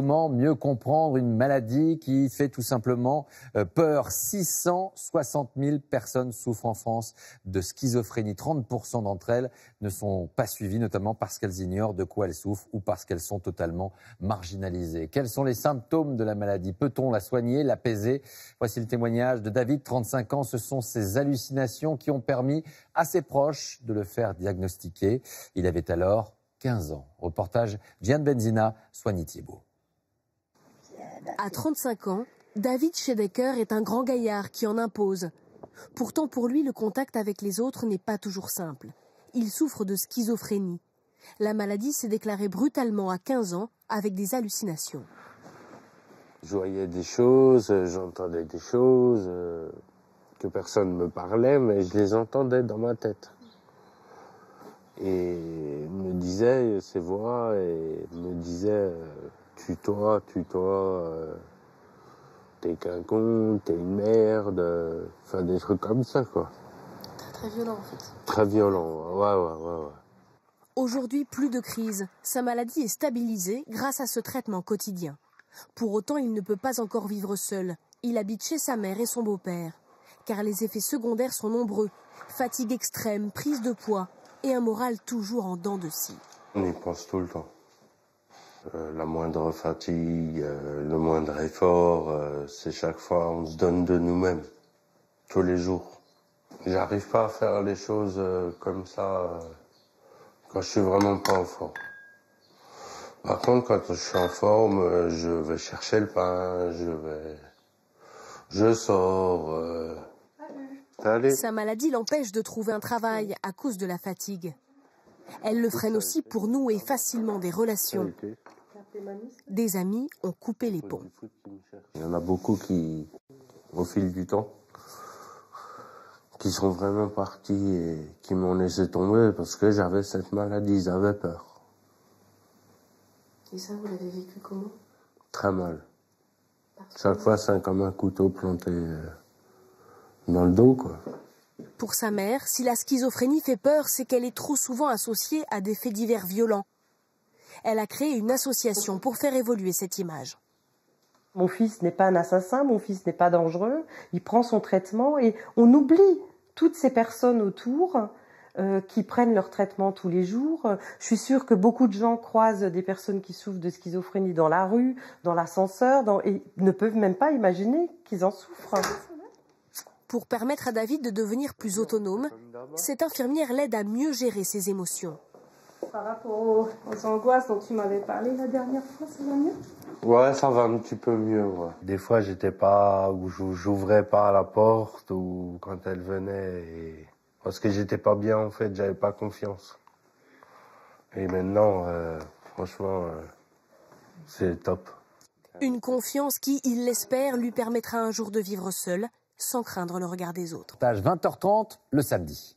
Comment mieux comprendre une maladie qui fait tout simplement peur? 660 000 personnes souffrent en France de schizophrénie. 30% d'entre elles ne sont pas suivies, notamment parce qu'elles ignorent de quoi elles souffrent ou parce qu'elles sont totalement marginalisées. Quels sont les symptômes de la maladie? Peut-on la soigner, l'apaiser? Voici le témoignage de David, 35 ans. Ce sont ses hallucinations qui ont permis à ses proches de le faire diagnostiquer. Il avait alors 15 ans. Reportage Diane Benzina, Soigny Thiebaud. À 35 ans, David Schedecker est un grand gaillard qui en impose. Pourtant, pour lui, le contact avec les autres n'est pas toujours simple. Il souffre de schizophrénie. La maladie s'est déclarée brutalement à 15 ans avec des hallucinations. Je voyais des choses, j'entendais des choses, que personne ne me parlait, mais je les entendais dans ma tête. Et il me disait ces voix, et il me disait tue-toi, t'es qu'un con, t'es une merde, enfin des trucs comme ça quoi. Très violent en fait. Très violent, ouais. Aujourd'hui, plus de crise. Sa maladie est stabilisée grâce à ce traitement quotidien. Pour autant, il ne peut pas encore vivre seul. Il habite chez sa mère et son beau-père. Car les effets secondaires sont nombreux. Fatigue extrême, prise de poids et un moral toujours en dents de scie. On y pense tout le temps. La moindre fatigue, le moindre effort, c'est chaque fois on se donne de nous-mêmes, tous les jours. J'arrive pas à faire les choses comme ça quand je suis vraiment pas en forme. Par contre, quand je suis en forme, je vais chercher le pain, je sors. Sa maladie l'empêche de trouver un travail à cause de la fatigue. Elle le freine aussi pour nouer facilement des relations. Des amis ont coupé les ponts. Il y en a beaucoup qui, au fil du temps, qui sont vraiment partis et qui m'ont laissé tomber parce que j'avais cette maladie, ils avaient peur. Et ça, vous l'avez vécu comment? Très mal. Chaque fois, c'est comme un couteau planté dans le dos, quoi. Pour sa mère, si la schizophrénie fait peur, c'est qu'elle est trop souvent associée à des faits divers violents. Elle a créé une association pour faire évoluer cette image. Mon fils n'est pas un assassin, mon fils n'est pas dangereux, il prend son traitement et on oublie toutes ces personnes autour qui prennent leur traitement tous les jours. Je suis sûre que beaucoup de gens croisent des personnes qui souffrent de schizophrénie dans la rue, dans l'ascenseur, et ne peuvent même pas imaginer qu'ils en souffrent. Pour permettre à David de devenir plus autonome, cette infirmière l'aide à mieux gérer ses émotions. Par rapport aux angoisses dont tu m'avais parlé la dernière fois, ça va mieux? Ouais, ça va un petit peu mieux, ouais. Des fois, j'étais pas, ou j'ouvrais pas la porte, ou quand elle venait, parce que j'étais pas bien, en fait, j'avais pas confiance. Et maintenant, franchement, c'est top. Une confiance qui, il l'espère, lui permettra un jour de vivre seul, sans craindre le regard des autres. 20h30 le samedi.